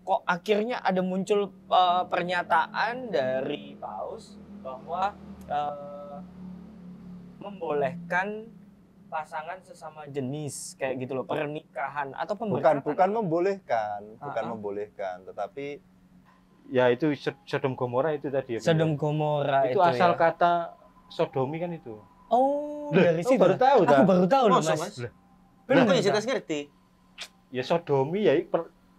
kok akhirnya ada muncul pernyataan dari Paus bahwa membolehkan pasangan sesama jenis kayak gitu loh, pernikahan atau pemberkatan. Bukan membolehkan, tetapi Ya itu Sodom Gomora itu tadi. Sodom Gomora itu asal ya. kata sodomi kan itu. Oh, dari situ. Baru tahu Aku baru tahu loh, Masa, Mas. Belum punya jelas ngerti. Ya sodomi ya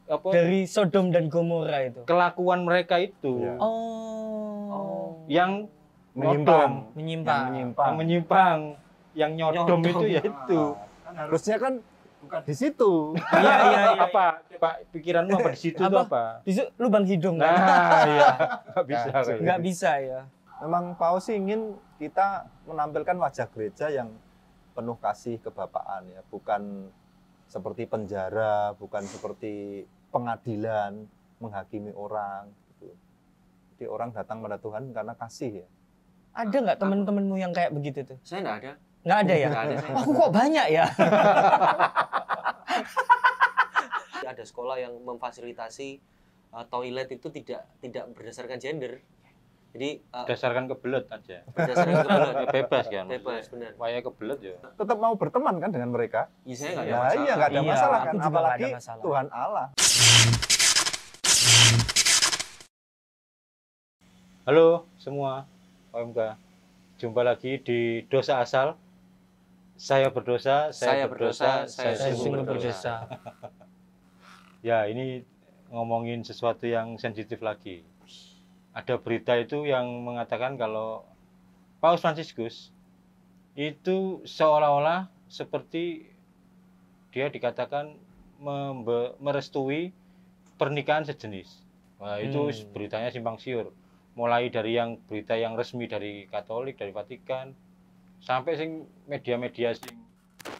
apa Dari Sodom dan Gomora itu. kelakuan mereka itu. Ya. Oh. Yang menyimpang, Menyimpang. yang nyodom itu ya itu. Kan harusnya kan bukan di situ. Iya. Apa? Coba pikiranmu apa di situ tuh apa? Di situ lubang hidung kan? Nah, iya. Enggak bisa. Nah, kayak Nggak gitu. bisa ya. Memang Paus ingin kita menampilkan wajah gereja yang penuh kasih kebapaan ya, bukan seperti penjara, bukan seperti pengadilan menghakimi orang gitu. Jadi orang datang pada Tuhan karena kasih ya. Ada nggak teman-temanmu yang kayak begitu tuh? Saya enggak ada. Nggak ada ya? Nggak ada, saya. Oh, kok banyak ya? Ada sekolah yang memfasilitasi toilet itu tidak berdasarkan gender. Jadi Berdasarkan kebelet aja. berdasarkan kebelet. Ya bebas kan. Bebas, benar. Waya kebelet ya. Tetap mau berteman kan dengan mereka. Ya, saya nggak ada Ya masalah. iya nggak ada Iya, masalah aku kan, juga nggak apalagi ada masalah. Tuhan Allah. Halo semua OMK. Jumpa lagi di Dosa Asal. Saya berdosa, Saya berdosa, saya Saya sungguh sungguh berdosa. Ya, ini ngomongin sesuatu yang sensitif lagi. Ada berita itu yang mengatakan kalau Paus Fransiskus itu seolah-olah seperti dia dikatakan merestui pernikahan sejenis. Wah, itu beritanya simpang siur. Mulai dari yang berita yang resmi dari Katolik, dari Vatikan, sampai sing media-media sing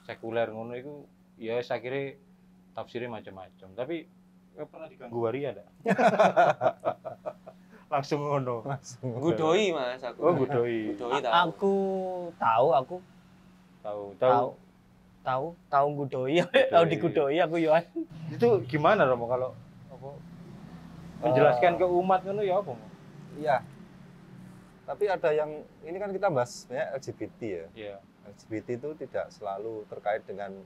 sekuler ngono itu ya saya kira tafsirnya macam-macam. Tapi pernah diganggu waria enggak? Langsung ngono. Gudoi Mas aku. Oh, gudoi. Gudoi tahu. Aku tahu Gudoi. Tahu di Gudoi aku Yohan. Itu gimana Romo kalau apa menjelaskan ke umat ngono ya apa? Iya. Tapi ada yang ini kan kita bahas ya LGBT ya. Iya. LGBT itu tidak selalu terkait dengan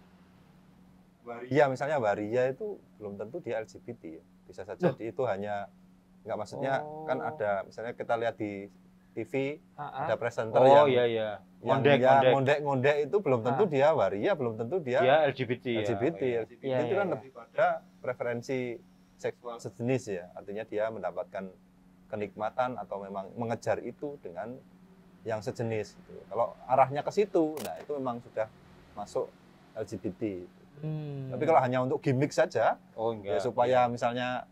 waria, misalnya waria itu belum tentu dia LGBT ya. Bisa saja itu hanya nggak, maksudnya kan ada misalnya kita lihat di TV ada presenter Oh yang iya. ngondek itu belum tentu dia waria, belum tentu dia Dia LGBT ya. LGBT. Oh, iya. LGBT Iya, itu kan iya. lebih pada preferensi seksual sejenis ya. Artinya dia mendapatkan kenikmatan atau memang mengejar itu dengan yang sejenis gitu. Kalau arahnya ke situ, nah itu memang sudah masuk LGBT. Tapi kalau hanya untuk gimmick saja, Oh ya enggak. supaya misalnya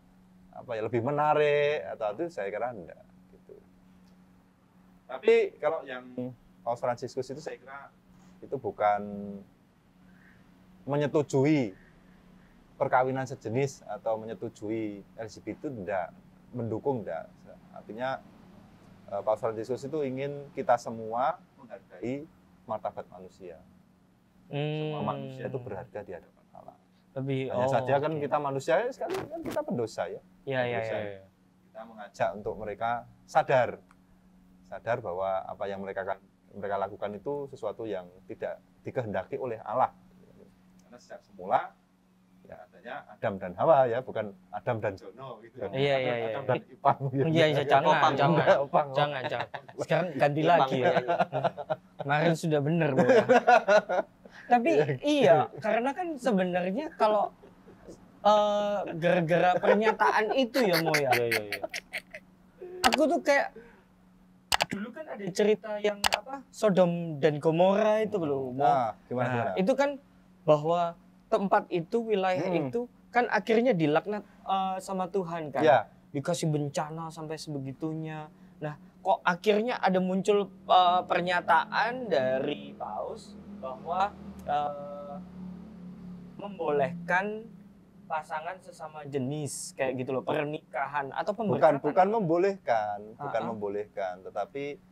apa ya lebih menarik atau itu saya kira enggak gitu. Tapi kalau yang Paus Fransiskus itu saya kira itu bukan menyetujui perkawinan sejenis atau menyetujui LGBT itu enggak, mendukung enggak. Artinya Paus Fransiskus itu ingin kita semua menghargai martabat manusia. Semua manusia itu berharga di hadapan Allah. Hanya saja kan kita manusia sekali kan kita pendosa ya. Iya. Iya. Kita mengajak untuk mereka sadar bahwa apa yang mereka lakukan itu sesuatu yang tidak dikehendaki oleh Allah. Karena sejak semula ya adanya Adam dan Hawa ya, bukan Adam dan Jono gitu. Iya. Adam dan Ipang. Gitu. Iya, Opang. jangan. Sekarang ganti lagi ya. Kemarin sudah benar, Bu. Tapi iya, karena kan sebenarnya kalau gara-gara pernyataan itu ya Mo ya. Iya. Aku tuh kayak dulu kan ada cerita yang apa Sodom dan Gomora itu loh. Mo. Nah, gimana? Itu kan bahwa tempat itu, wilayah itu kan akhirnya dilaknat sama Tuhan kan. Ya. Dikasih bencana sampai sebegitunya. Nah, kok akhirnya ada muncul pernyataan dari Paus bahwa membolehkan pasangan sesama jenis kayak gitu loh, pernikahan atau pemberkatan. Bukan membolehkan, tetapi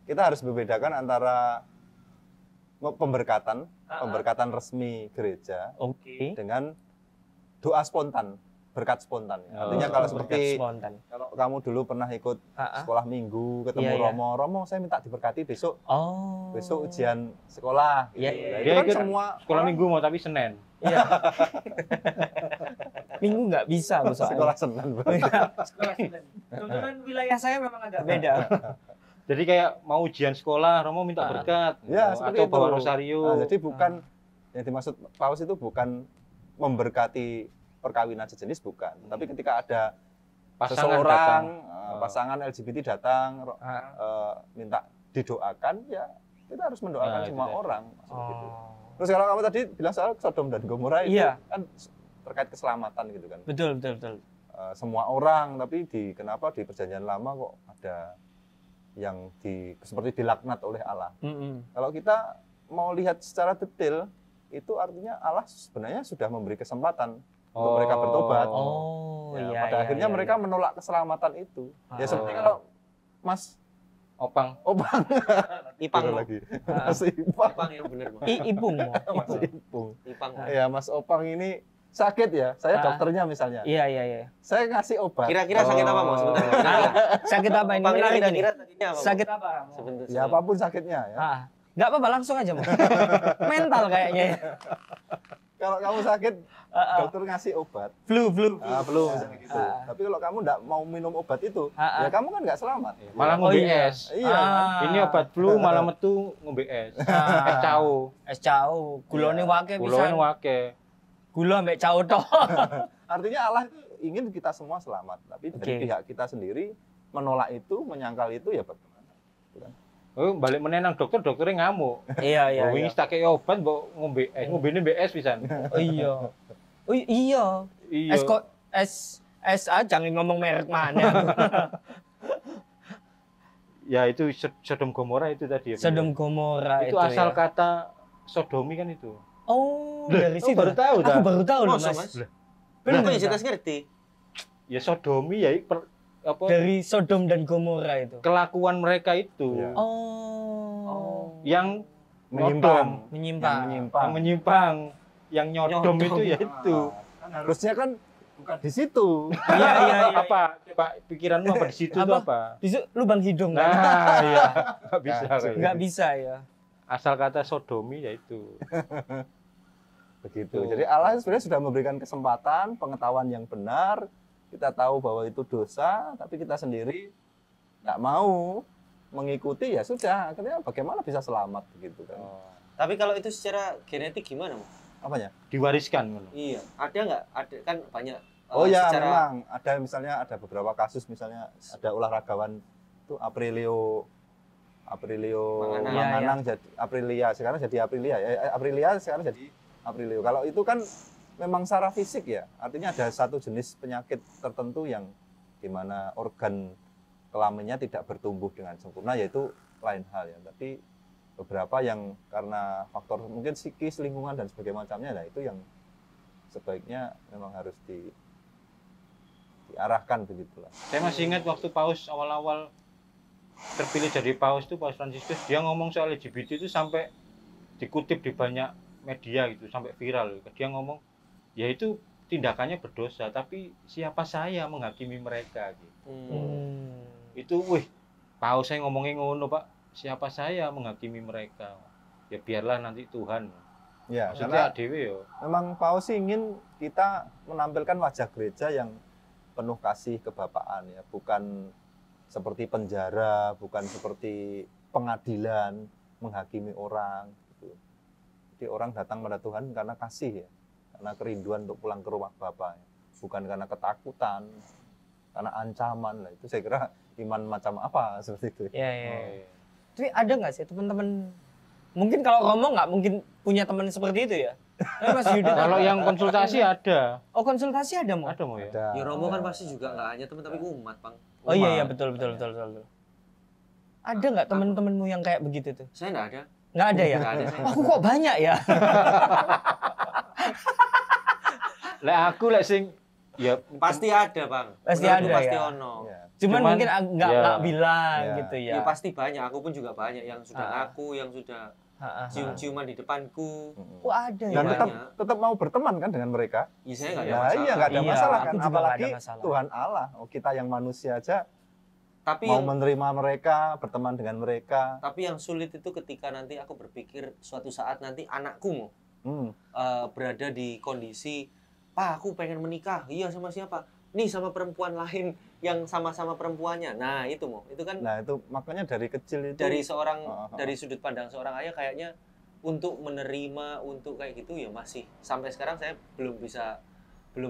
kita harus membedakan antara pemberkatan resmi gereja Oke. dengan doa spontan berkat spontan. Oh. Artinya kalau Berkat seperti spontan. kalau kamu dulu pernah ikut Ha-ha. sekolah minggu, ketemu Iya, iya. Romo, saya minta diberkati besok Oh. ujian sekolah. Iya, Gitu. iya. Nah, Dia itu kan ikut semua Sekolah orang minggu mau tapi Senin. Iya. Minggu nggak bisa Bu, soalnya. sekolah Senin. Iya, sekolah Senin. Kebetulan wilayah saya memang agak beda. Jadi kayak mau ujian sekolah, Romo minta berkat, Ya, gitu. seperti atau itu. bawa rosario. Nah, jadi bukan yang dimaksud paus itu bukan memberkati perkawinan sejenis, bukan. Tapi ketika ada Pasangan seseorang datang. pasangan LGBT datang minta didoakan, ya kita harus mendoakan Nah, itu semua dia. orang seperti itu. Oh. Terus kalau kamu tadi bilang soal Sodom dan Gomora itu Iya. kan terkait keselamatan gitu kan. Betul, betul, betul. Semua orang, tapi kenapa di perjanjian lama kok ada yang seperti dilaknat oleh Allah. Mm-mm. Kalau kita mau lihat secara detail, itu artinya Allah sebenarnya sudah memberi kesempatan untuk mereka bertobat. Oh, Ya, iya. pada iya, akhirnya iya, mereka iya. menolak keselamatan itu. Ya Ah. seperti kalau Mas Opang. Obang Ipang Bener Mo. lagi. Mas Ipang. Ipang yang bener Mo. Ipung Mo. Mas Ipung. Ipung. Ipang Mo. Ya Mas Opang ini sakit ya. Saya Ah. dokternya misalnya. Iya, iya, iya. Saya ngasih obat. Kira-kira sakit apa Mo? Sebentar. Kira-kira. Sakit apa ini? Ipang ini Menarik ini. kira-kira sakitnya apa? Mo? Sakit apa? Mo? Sebentar. Ya apapun sakitnya ya. Ah, nggak apa-apa, langsung aja Mo. Mental kayaknya. Kalau kamu sakit, Ah, ah. dokter ngasih obat. Flu. Flu misalnya gitu. Ah. Tapi kalau kamu nggak mau minum obat itu, Ah, ah. ya kamu kan nggak selamat. Malah Oh, ngombe iya. es. Iya. Ah. Ini obat flu malah metu ngombe es. Ah. Es cao. Es cao, gulone Iya. wake Gulone pisan. wake. Gula mbek cao tok. Artinya Allah itu ingin kita semua selamat, tapi dari Oke. pihak kita sendiri menolak itu, menyangkal itu ya bagaimana? Oh, balik menenang dokternya ngamuk. Iya, iya. Oh, wingi tak kei obat mbok ngombe es. Ngombene mbek es pisan. Oh iya. Oh iya. Iya. Es kok es jangan ngomong merek mana. Ya itu Sodom Gomora itu tadi ya. Sodom Gomora Itu asal ya. kata sodomi kan itu. Oh, Loh, dari situ. baru tahu Aku dah. baru tahu loh, Masa, Mas. Mas? Bener, Kenapa Mas? jelas ngerti? Ya sodomi ya apa Dari Sodom dan Gomora itu. kelakuan mereka itu Iya. Oh. yang Menyimpang. Menyimpang. yang menyimpang, yang nyodom itu ya itu. Kan harusnya kan bukan di situ. Iya, iya, iya. Apa Pak pikiranmu apa di situ itu Apa? apa? Di situ lubang hidung kan? Nah, iya. Enggak bisa Nah, kayak Nggak gitu. bisa ya. Asal kata sodomi ya itu. Begitu. Jadi Allah sebenarnya sudah memberikan kesempatan, pengetahuan yang benar. Kita tahu bahwa itu dosa, tapi kita sendiri nggak mau mengikuti, ya sudah. Akhirnya bagaimana bisa selamat begitu kan? Tapi kalau itu secara genetik gimana Mo? Apanya? Diwariskan ngono. Iya. Ada nggak? Ada kan banyak. Oh ya, secara memang ada misalnya ada beberapa kasus, misalnya ada olahragawan itu Aprilio Manganang. Manganang jadi Aprilia, sekarang jadi Aprilia ya. Aprilia sekarang jadi Aprilio. Kalau itu kan memang secara fisik ya, artinya ada satu jenis penyakit tertentu yang dimana organ kelaminnya tidak bertumbuh dengan sempurna, yaitu lain hal ya. Tapi beberapa yang karena faktor mungkin psikis, lingkungan dan sebagainya macamnya, nah itu yang sebaiknya memang harus diarahkan begitulah. Saya masih ingat waktu Paus awal-awal terpilih jadi Paus itu Paus Fransiskus, dia ngomong soal LGBT itu sampai dikutip di banyak media gitu, sampai viral. Dia ngomong, ya itu tindakannya berdosa, tapi siapa saya menghakimi mereka gitu. Itu Paus saya ngomongin ngono Pak, siapa saya menghakimi mereka? Ya biarlah nanti Tuhan. Ya, Maksudnya karena dewe yo. memang Paus ingin kita menampilkan wajah gereja yang penuh kasih kebapaan ya, bukan seperti penjara, bukan seperti pengadilan menghakimi orang gitu. Jadi orang datang pada Tuhan karena kasih ya, karena kerinduan untuk pulang ke rumah Bapa ya. Bukan karena ketakutan, karena ancaman lah. Itu saya kira iman macam apa seperti itu. Iya, iya. Oh, iya. Tapi ada nggak sih teman-teman? Mungkin kalau Romo nggak mungkin punya teman seperti itu ya. Tapi Mas Yudit Kalau ada? yang konsultasi ada. Oh konsultasi ada Mo? Ada mau ya? Ada, Ya Romo kan ada. pasti juga nggak hanya teman tapi umat Bang. Oh iya iya Umat. betul. Ada nggak teman-temanmu yang kayak begitu tuh? Saya nggak ada. Nggak ada ya? Nggak ada saya. Aku kok banyak ya? Lek aku lek sing ya Pasti ada Bang. Pasti Menurutku ada, pasti ya? ono. Ya. Cuman mungkin ya. nggak bilang Ya. gitu ya. Ya pasti banyak. Aku pun juga banyak yang sudah Ah. ngaku, yang sudah cium-ciuman di depanku. Wah, ada Dan ya. tetap mau berteman kan dengan mereka. Iya, saya nggak ada Nah, masalah. iya nggak ada Iya, masalah aku kan, juga nggak apalagi ada masalah. Tuhan Allah. Oh, kita yang manusia aja Tapi mau yang menerima mereka, berteman dengan mereka. tapi yang sulit itu ketika nanti aku berpikir suatu saat nanti anakku mau Hmm. berada di kondisi, Pak, aku pengen menikah. Iya, sama siapa? Nih, sama perempuan lain yang sama-sama perempuannya. Nah, itu mau. Itu kan Nah itu makanya dari kecil itu dari seorang Oh. dari sudut pandang seorang ayah kayaknya untuk menerima, untuk kayak gitu ya masih sampai sekarang saya belum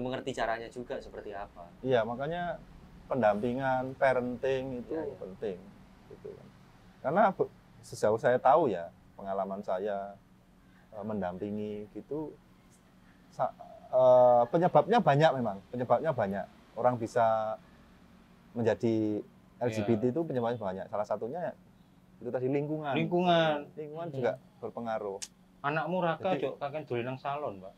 mengerti caranya juga seperti apa. iya makanya pendampingan parenting itu Iya, iya. penting gitu kan. Karena sejauh saya tahu ya, pengalaman saya mendampingi gitu penyebabnya banyak orang bisa menjadi LGBT itu penyebabnya banyak. Salah satunya itu tadi lingkungan juga berpengaruh. Anakmu Raka Jadi- cok kakek dolen nang salon, Pak.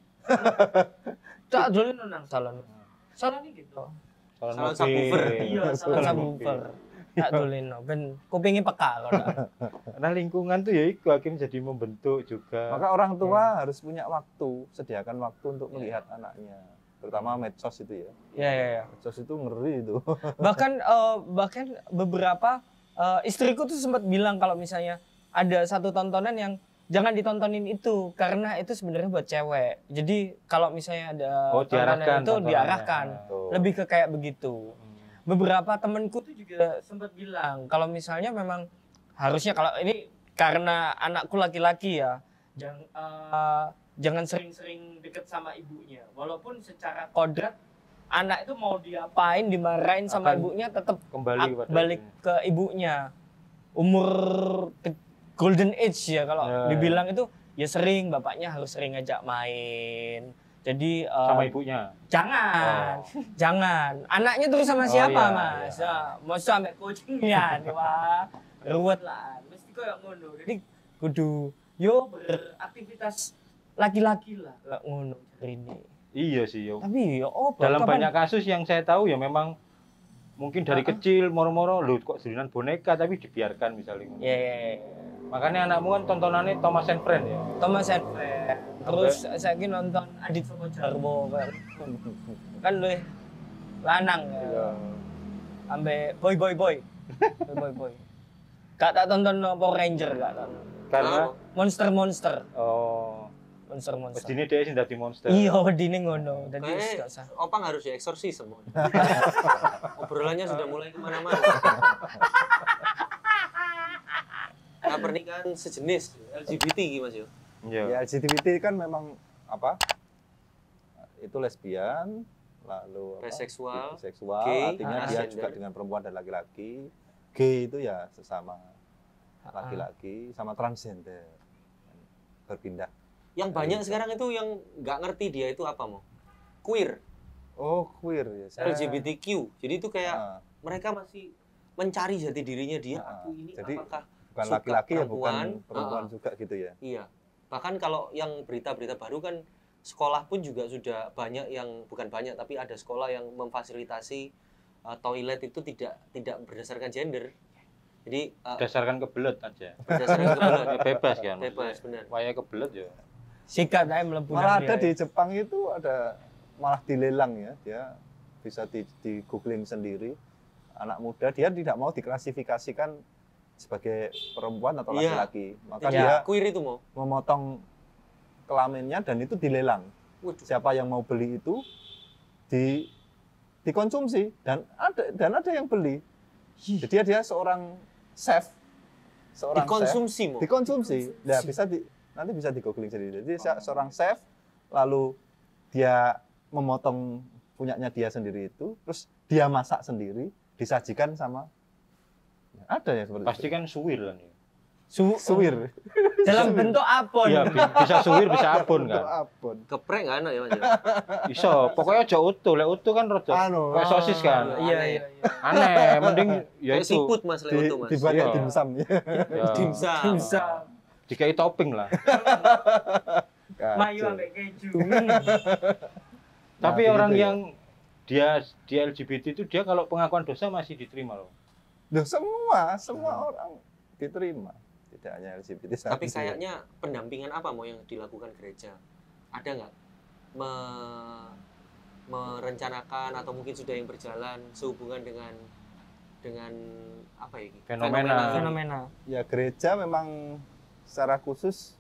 Tak dolen nang salon. Salon iki gitu. Salon Salon mobil. subwoofer. Iya, salon subwoofer. Tak dolen ben kupinge peka kok. Karena lingkungan tuh ya iku akhirnya jadi membentuk juga. Maka orang tua harus punya waktu, sediakan waktu untuk Iya. melihat anaknya. Terutama medsos itu ya. Iya, iya, iya. Medsos itu ngeri itu. Bahkan beberapa istriku tuh sempat bilang kalau misalnya ada satu tontonan yang jangan ditontonin itu karena itu sebenarnya buat cewek. Jadi kalau misalnya ada tontonan itu tontonannya. diarahkan. Tuh. Lebih ke kayak begitu. Beberapa temenku tuh juga sempat bilang kalau misalnya memang harusnya kalau ini karena anakku laki-laki ya, jangan sering-sering deket sama ibunya. Walaupun secara kodrat anak itu mau diapain, dimarahin sama Akan ibunya tetap kembali kepada balik ke ibunya. Umur golden age ya kalau Ya, dibilang itu ya sering, bapaknya harus sering ngajak main. Jadi sama ibunya. jangan, Oh. jangan. Anaknya terus sama Oh, siapa, iya, Mas? iya. Nah, mau sampai kucingnya, wah, ruwet lah. Mesti koyo ngono. Jadi kudu yo beraktivitas laki-laki lah, kayak ngono ini. Iya sih, yo. Tapi yo oh, Dalam banyak kasus yang saya tahu ya memang mungkin dari kecil moro-moro lu kok dolanan boneka tapi dibiarkan misalnya. ya, ya, ya. Makanya anakmu kan tontonannya Thomas and Friends ya. Thomas and Friends. Terus saya nonton Adit Soko Jarwo kan lu lanang ya. Iya. Sampai boy. Gak tak tonton no Power Ranger gak tonton. Karena Monster. oh, Monster. wedine dia sing dadi monster. Iya, wedine ngono. Dadi wis Kayaknya gak usah. Opang harus dieksorsis semua. Obrolannya sudah mulai kemana-mana. Nah, pernikahan sejenis LGBT gitu Mas yo. Iya. Ya LGBT kan memang apa? Itu lesbian, lalu apa? Biseksual, Biseksual, gay, artinya dia transgender. juga dengan perempuan dan laki-laki. Gay itu ya sesama laki-laki, sama transgender. Berpindah. Yang banyak sekarang itu yang nggak ngerti dia itu apa mau? Queer, Oh, queer ya. LGBTQ. Jadi itu kayak Ah, mereka masih mencari jati dirinya dia. Ah, Aku ini jadi apakah bukan suka laki-laki ya, perempuan, bukan perempuan juga gitu ya. iya. Bahkan kalau yang berita-berita baru kan sekolah pun juga sudah banyak yang bukan banyak tapi ada sekolah yang memfasilitasi toilet itu tidak berdasarkan gender. Jadi Berdasarkan kebelet aja. berdasarkan kebelet. Bebas kan. Bebas, benar. Waya kebelet ya. Sikat aja mlebu. Malah ada di Jepang itu ada malah dilelang ya, dia bisa di googling sendiri. Anak muda dia tidak mau diklasifikasikan sebagai perempuan atau Iya. laki-laki, maka Iya. dia Queer itu mau. memotong kelaminnya dan itu dilelang. Waduh. Siapa yang mau beli itu dikonsumsi dan ada yang beli. Jadi dia seorang chef, seorang chef Dikonsumsi mau. dikonsumsi. Ya nanti bisa di googling sendiri. Jadi seorang chef lalu dia memotong punyanya dia sendiri itu, terus dia masak sendiri, disajikan sama ada ya seperti Pasti itu. kan suwir kan ya. Suwir. Dalam bentuk apon. Iya, bisa suwir bisa abon Untuk kan. abon. Geprek nggak enak ya Mas? Iso, pokoknya aja utuh. Lek utuh kan rada Anu, kayak sosis kan. Iya. Aneh, mending ya Kayak itu. siput Mas lewat tuh Mas. Dipakai Iya. dimsum ya. Ya, Dimsum. Dimsum. dikai topping lah. Mayo Kacau. ambek keju. Tapi Nah, orang begitu ya. yang dia LGBT itu dia kalau pengakuan dosa masih diterima loh. Loh, semua orang diterima. tidak hanya LGBT saat Tapi ini. kayaknya pendampingan apa mau yang dilakukan gereja? Ada nggak merencanakan atau mungkin sudah yang berjalan sehubungan dengan apa ya? Fenomena. Fenomena. Ya gereja memang secara khusus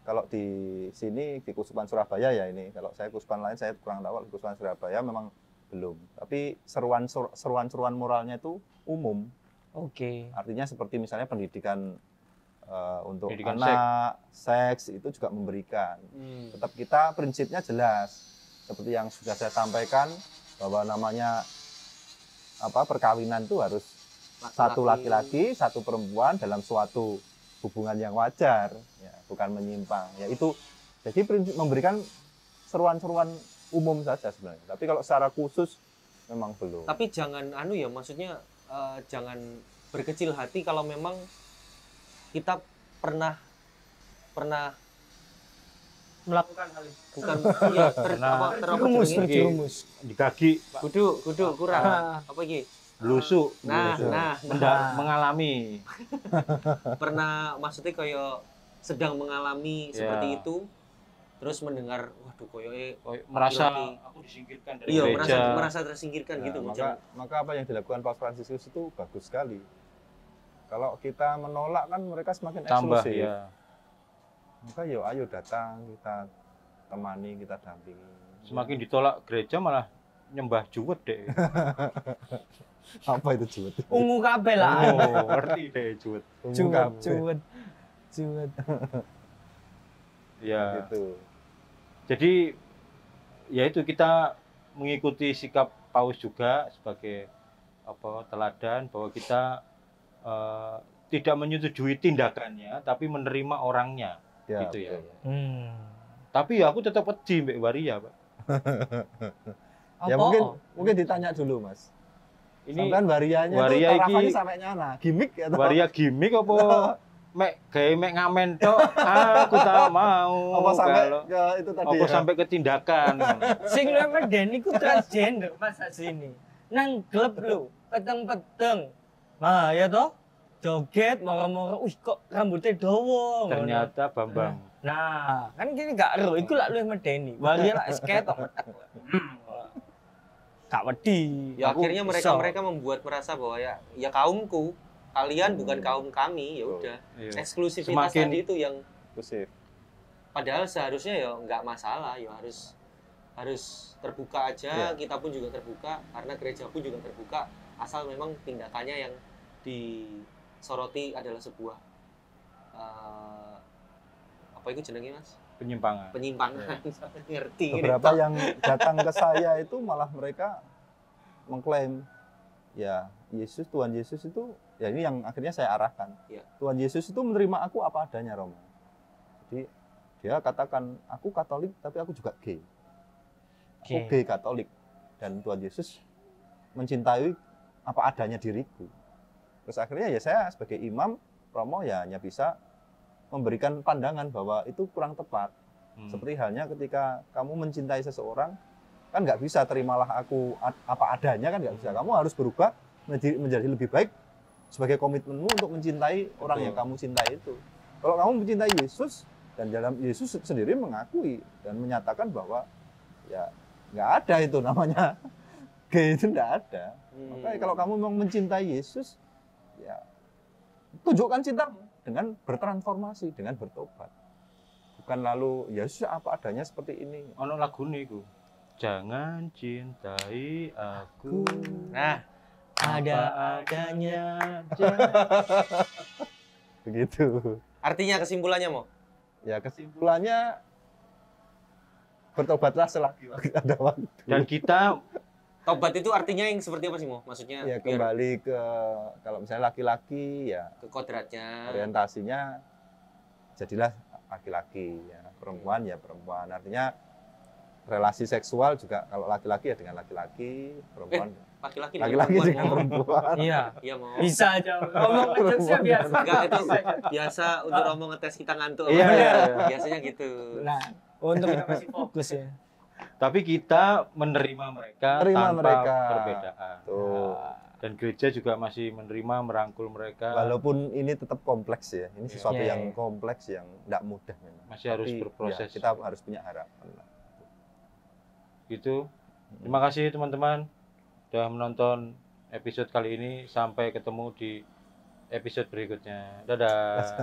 kalau di sini di Kuskupan Surabaya ya ini, kalau saya kuskupan lain saya kurang tahu. Kalau di Kuskupan Surabaya memang belum. Tapi seruan-seruan moralnya itu umum. Oke. Artinya seperti misalnya pendidikan untuk Pendidikan anak, seks itu juga memberikan. Tetap kita prinsipnya jelas. Seperti yang sudah saya sampaikan bahwa namanya perkawinan itu harus satu laki-laki, satu perempuan dalam suatu hubungan yang wajar, ya, bukan menyimpang. Ya itu jadi prinsip memberikan seruan-seruan umum saja sebenarnya. Tapi kalau secara khusus memang belum. Tapi jangan maksudnya jangan berkecil hati kalau memang kita pernah Melakukan hal itu. bukan iya Terjerumus. Di kaki Pak, kudu kurang Ah. apa iki? blusuk. Nah, Mengalami. pernah maksudnya kayak sedang mengalami Ya. seperti itu terus mendengar waduh koyoke Merasa Laki-laki. aku disingkirkan dari iya gereja. merasa tersingkirkan Nah, gitu. maka apa yang dilakukan Paus Fransiskus itu bagus sekali. Kalau kita menolak kan mereka semakin Tambah eksklusif. ya. Maka yuk ayo datang, kita temani, kita dampingi. Semakin ditolak gereja malah nyembah juwet deh. Apa itu juwet? Ungu kabeh lah. Oh, ngerti deh juwet. Cuwet. Ya. Gitu. Jadi ya itu kita mengikuti sikap Paus juga sebagai teladan bahwa kita tidak menyetujui tindakannya tapi menerima orangnya. Ya, Gitu ya. betul. Tapi ya aku tetap wedi Mbak Waria, Pak. Ya mungkin ditanya dulu, Mas. Ini Sampean Waria Waria itu tarafane iki- sampai nyana, gimmick atau Waria gimmick apa mek ngamen tok? Aku tak mau. apa sampai kalau ke itu tadi apa ya? sampai ke tindakan. Sing lu medeni ku transgender masa sini. Nang klub lu, peteng-peteng. Nah, ya toh? Joget, moro-moro, wih kok rambutnya dawa. ngono. Ternyata Bambang. Nah, kan gini gak ero, iku lak lu medeni. Waria lak sketok. Gak wedi. Ya Aku akhirnya iso. mereka membuat merasa bahwa ya kaumku, kalian bukan kaum kami, ya udah. Iya. Eksklusivitas Semakin- tadi itu yang Eksklusif. padahal seharusnya ya nggak masalah, ya harus terbuka aja. Iya. Kita pun juga terbuka karena gereja pun juga terbuka, asal memang tindakannya yang disoroti adalah sebuah apa itu jenenge Mas? Penyimpangan. Penyimpangan. Ngerti ini, Beberapa Tok. yang datang ke saya itu malah mereka mengklaim ya Tuhan Yesus itu ya ini yang akhirnya saya arahkan. Ya. Tuhan Yesus itu menerima aku apa adanya, Romo. Jadi dia katakan aku Katolik tapi aku juga gay. Aku Oke. gay Katolik dan Tuhan Yesus mencintai apa adanya diriku. Terus akhirnya ya saya sebagai imam Romo ya hanya bisa memberikan pandangan bahwa itu kurang tepat. Seperti halnya ketika kamu mencintai seseorang, kan nggak bisa terimalah aku apa adanya, kan nggak bisa. Kamu harus berubah menjadi lebih baik sebagai komitmenmu untuk mencintai orang yang kamu cintai itu. Kalau kamu mencintai Yesus, dan dalam Yesus sendiri mengakui dan menyatakan bahwa ya nggak ada itu namanya gay, itu nggak ada. Makanya kalau kamu memang mencintai Yesus, ya tunjukkan cintamu dengan bertransformasi, dengan bertobat. Bukan lalu ya Yesus apa adanya seperti ini. Ono lagune iku. Jangan cintai aku. Nah, Ada adanya. Begitu. artinya kesimpulannya mau Ya kesimpulannya bertobatlah selagi ada waktu. Dan kita tobat itu artinya yang seperti apa sih mau? Maksudnya Ya biar kembali ke kalau misalnya laki-laki ya ke kodratnya. orientasinya jadilah laki-laki, ya perempuan ya perempuan. Artinya relasi seksual juga kalau laki-laki ya dengan laki-laki, perempuan Laki-laki laki-laki dengan dengan perempuan, Mo. perempuan. Iya. Iya mau. Bisa aja. Ngomong ngejokesnya biasa. Enggak, itu biasa untuk ngomong ngetes kita ngantuk. Iya, iya, iya. Biasanya gitu. Nah, untuk kita masih fokus ya. tapi kita menerima mereka Menerima tanpa mereka. perbedaan. Tuh. dan gereja juga masih menerima, merangkul mereka. Walaupun ini tetap kompleks ya, ini sesuatu Iya, yang iya. kompleks yang tidak mudah memang. Masih harus Tapi, berproses. ya, kita harus punya harapan lah. Gitu. Terima kasih teman-teman sudah menonton episode kali ini. Sampai ketemu di episode berikutnya. Dadah.